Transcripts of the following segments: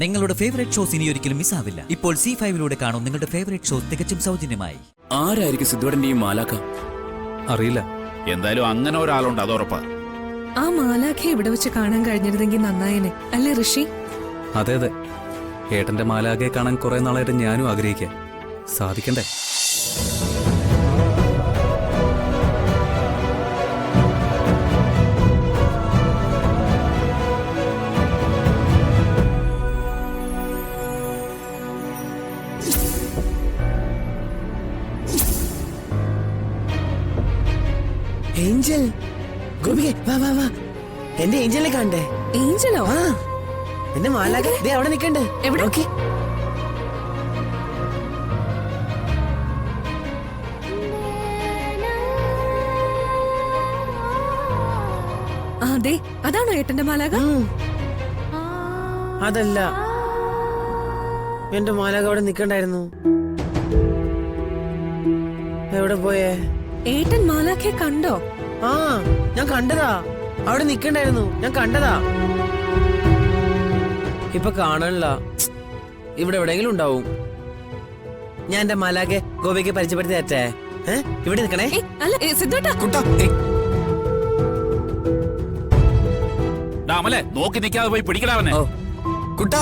നിങ്ങളുടെ favourite shows ഇനി ഒരിക്കലും മിസ്സാവില്ല. ഇപ്പോൾ C5 കാണും നിങ്ങളുടെ ഫേവറേറ്റ് ഷോസ് തികച്ചും സൗജന്യമായി. ആരായിരിക്കും സിദ്ധുവേട്ടന്റെ ഈ മാലാക്ക? അറിയില്ല. എന്തായാലും അങ്ങനെ ഒരാളുണ്ട്, അത് ഉറപ്പാ. ആ മാലാഖയെ ഇവിടെ വെച്ച് കാണാൻ കഴിഞ്ഞിരുന്നെങ്കിൽ നന്നായേനെ, അല്ലേ ഋഷി? അതെ അതെ, ഏട്ടന്റെ മാലാഖയെ കാണാൻ കുറെ നാളായിട്ട് ഞാനും ആഗ്രഹിക്കാം. സാധിക്കണ്ടേ? ഏഞ്ചൽ, ഗോപികെ വാ വാ വാ, എന്റെ ഏഞ്ചലിനെ കണ്ടേ? ഏഞ്ചലോ? ആ, എന്റെ മാലാഖ ദേ അവിടെ നിക്കണ്ട്. എവിടെ? ഓക്കേ. അതെ, അതാണോ ഏട്ടന്റെ മാലാഖ? അതല്ല, എന്റെ മാലാഖ അവിടെ നിക്കണ്ടായിരുന്നു. എവിടെ പോയേ? ഏട്ടൻ മാലാഖയെ കണ്ടോ? ആ, ഞാൻ കണ്ടതാ, അവിടെ നിക്കണ്ടായിരുന്നു, ഞാൻ കണ്ടതാ. ഇപ്പൊ കാണാനില്ല, ഇവിടെ എവിടെയെങ്കിലും ഉണ്ടാവും. ഞാൻ എന്റെ മാലാഖെ ഗോപിക്ക് പരിചയപ്പെടുത്തി തരട്ടെ. ഇവിടെ നിക്കണേ. അല്ല സിദ്ധേട്ടാ, അമലെ നോക്കി നിൽക്കാതെ പോയി പിടിക്കടാവനെ. കുട്ടാ,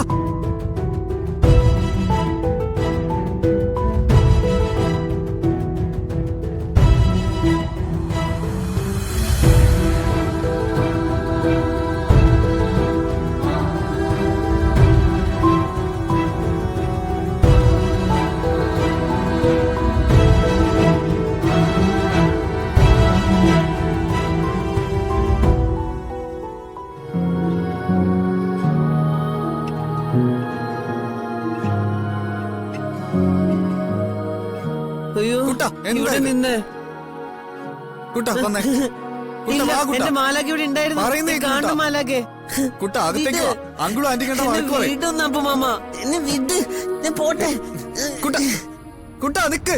അയ്യോ, ഇവിടെ നിന്ന് കുട്ടാ വന്നേ. എന്റെ മാലാഖ ഇവിടെ ഉണ്ടായിരുന്നു. കാണുന്ന മാലാഖെ കുട്ടാ അകത്തേക്ക് വാ. അങ്കിളും ആന്റി കണ്ട വഴക്ക് പറയും. വീട്ടൊന്നും അപ്പൊ മാമ എന്നെ വിട്, ഞാൻ പോട്ടെ. കുട്ടാ കുട്ടാ നിക്ക്.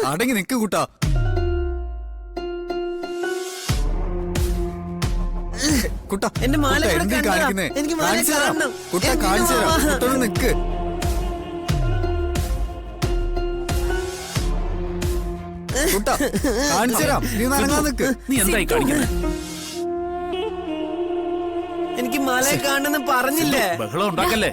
അടങ്ങി നിക്ക് കുട്ടാ. കുട്ടാ എന്റെ മാല ഇവിടെ എന്ത് കണ്ടതാ. കാണിക്കുന്നേ? എനിക്ക് മാല കാണിച്ചു തരാം. കാണണം. കുട്ടാ എനിക്ക് കാണിച്ചു തരാം. മാല. കുട്ടൊന്ന് നിക്ക്. കുട്ടാ കാണിച്ചു തരാം. നീ നനങ്ങാൻ നിക്ക്. നീ എന്തായി കാണിക്കുന്നത്? എനിക്ക് മാല കാണണമെന്ന് പറഞ്ഞില്ലേ? ബഹളം ഉണ്ടാക്കല്ലേ.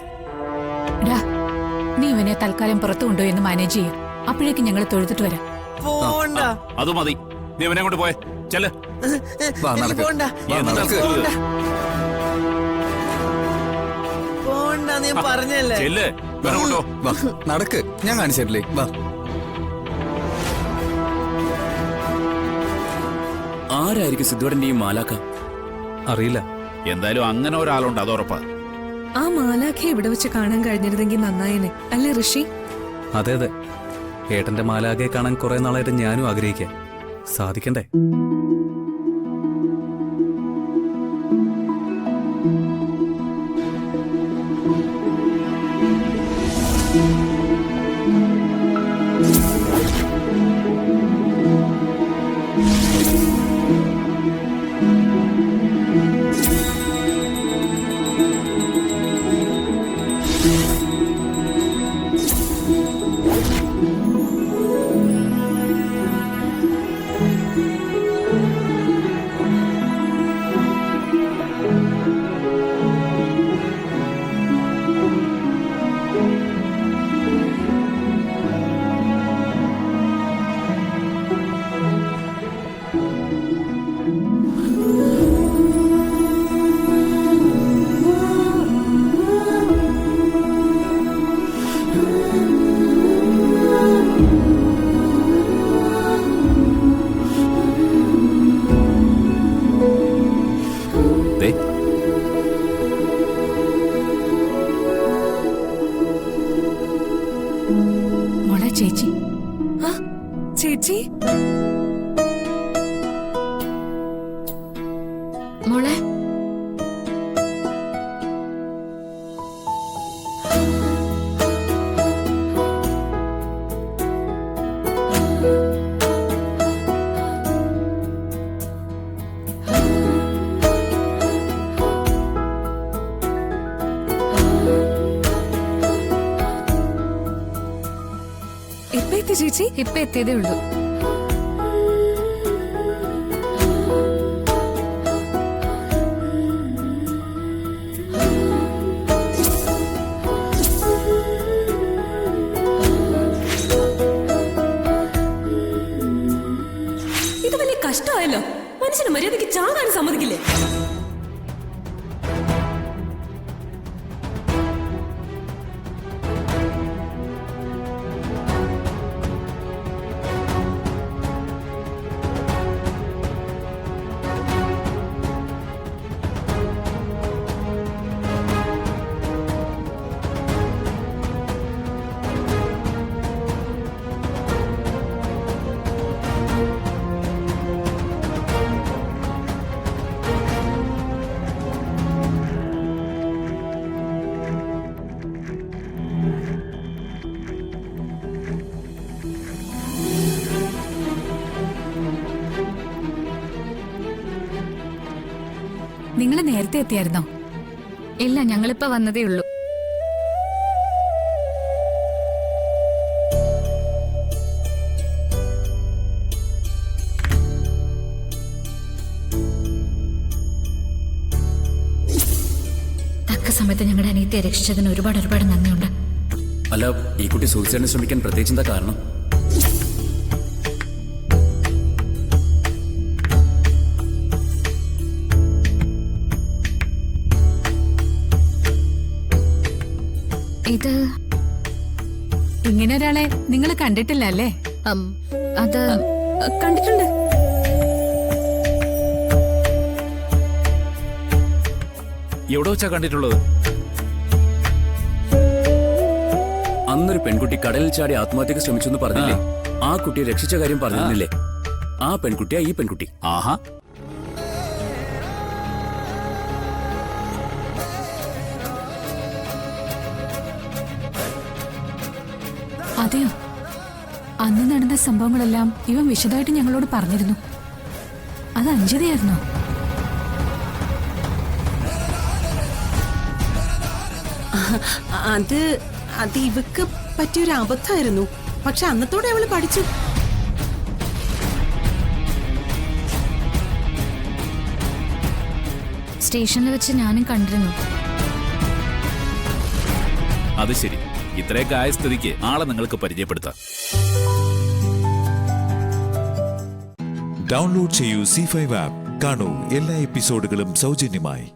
നീ ഇവനെ തൽക്കാലം പുറത്തു കൊണ്ടുപോയി മാനേജ് ചെയ്യും. അപ്പോഴേക്കും ഞങ്ങൾ തൊഴുതിട്ട് വരാം. പോണ്ട, അത് മതി. നീ ഇവനെ കൊണ്ട് പോയെ. ചെല്ല്. വാ, എനിക്ക് നടക്ക്. പോണ്ട, വാ, നടക്ക്. പോണ്ട, പോണ്ട, നീ പറഞ്ഞല്ലേ? ചെല്ല്. ഇവനെ കൊണ്ടോ. വാ, നടക്ക്. ഞാൻ കാണിച്ചു തരില്ലേ? വാ. ആരായിരിക്കും സിദ്ധുവേട്ടന്റെ ഈ മാലാക്ക? അറിയില്ല. എന്തായാലും അങ്ങനെ ഒരാളുണ്ട്, അത് ഉറപ്പാ. ആ മാലാഖയെ ഇവിടെ വെച്ച് കാണാൻ കഴിഞ്ഞിരുന്നെങ്കിൽ നന്നായേനെ, അല്ലേ ഋഷി? അതെ അതെ, ഏട്ടന്റെ മാലാഖയെ കാണാൻ കുറെ നാളായിട്ട് ഞാനും ആഗ്രഹിക്കാം. സാധിക്കണ്ടേ? ചേച്ചി ആ, ചേച്ചി മോളെ ഇപ്പൊ എത്തി ചേച്ചി. ഇപ്പൊ എത്തിയതേ ഉള്ളൂ. ഇത് വലിയ കഷ്ടമായല്ലോ. മനുഷ്യന് മര്യാദയ്ക്ക് ചാകാൻ സമ്മതിക്കില്ലേ? നിങ്ങൾ നേരത്തെ എത്തിയായിരുന്നോ? ഇല്ല, ഞങ്ങളിപ്പോ വന്നതേ ഉള്ളൂ. തക്ക സമയത്ത് ഞങ്ങളുടെ അനിയത്തെ രക്ഷിച്ചതിന് ഒരുപാട് നന്ദിയുണ്ട്. അല്ല, ഈ കുട്ടി സൂയിസൈഡിന് ശ്രമിക്കാൻ പ്രത്യേകിച്ച് എന്താ കാരണം? ഇത് ഇങ്ങനെ ഒരാളെ നിങ്ങൾ കണ്ടിട്ടില്ല അല്ലേ? അത് കണ്ടിട്ടുണ്ട്. എവിടെ വെച്ചാ കണ്ടിട്ടുള്ളത്? അന്നൊരു പെൺകുട്ടി കടലിൽ ചാടി ആത്മഹത്യക്ക് ശ്രമിച്ചു എന്ന് പറഞ്ഞില്ലേ? ആ കുട്ടിയെ രക്ഷിച്ച കാര്യം പറഞ്ഞില്ലേ? ആ പെൺകുട്ടിയാ ഈ പെൺകുട്ടി. ആഹാ, അതെയോ? അന്ന് നടന്ന സംഭവങ്ങളെല്ലാം ഇവൻ വിശദമായിട്ട് ഞങ്ങളോട് പറഞ്ഞിരുന്നു. അത് അഞ്ജലിയായിരുന്നോ? അത് ഇവക്ക് പറ്റിയൊരു അബദ്ധമായിരുന്നു. പക്ഷെ അന്നത്തോടെ അവള് പഠിച്ചു. സ്റ്റേഷനിൽ വെച്ച് ഞാനും കണ്ടിരുന്നു. അത് ശരി. ഇത്രയൊക്കെ ആയ സ്ഥിതിക്ക് ആളെ നിങ്ങൾക്ക് പരിചയപ്പെടുത്താം. ഡൗൺലോഡ് ചെയ്യൂ C5 ആപ്പ്. കാണൂ എല്ലാ എപ്പിസോഡുകളും സൗജന്യമായി.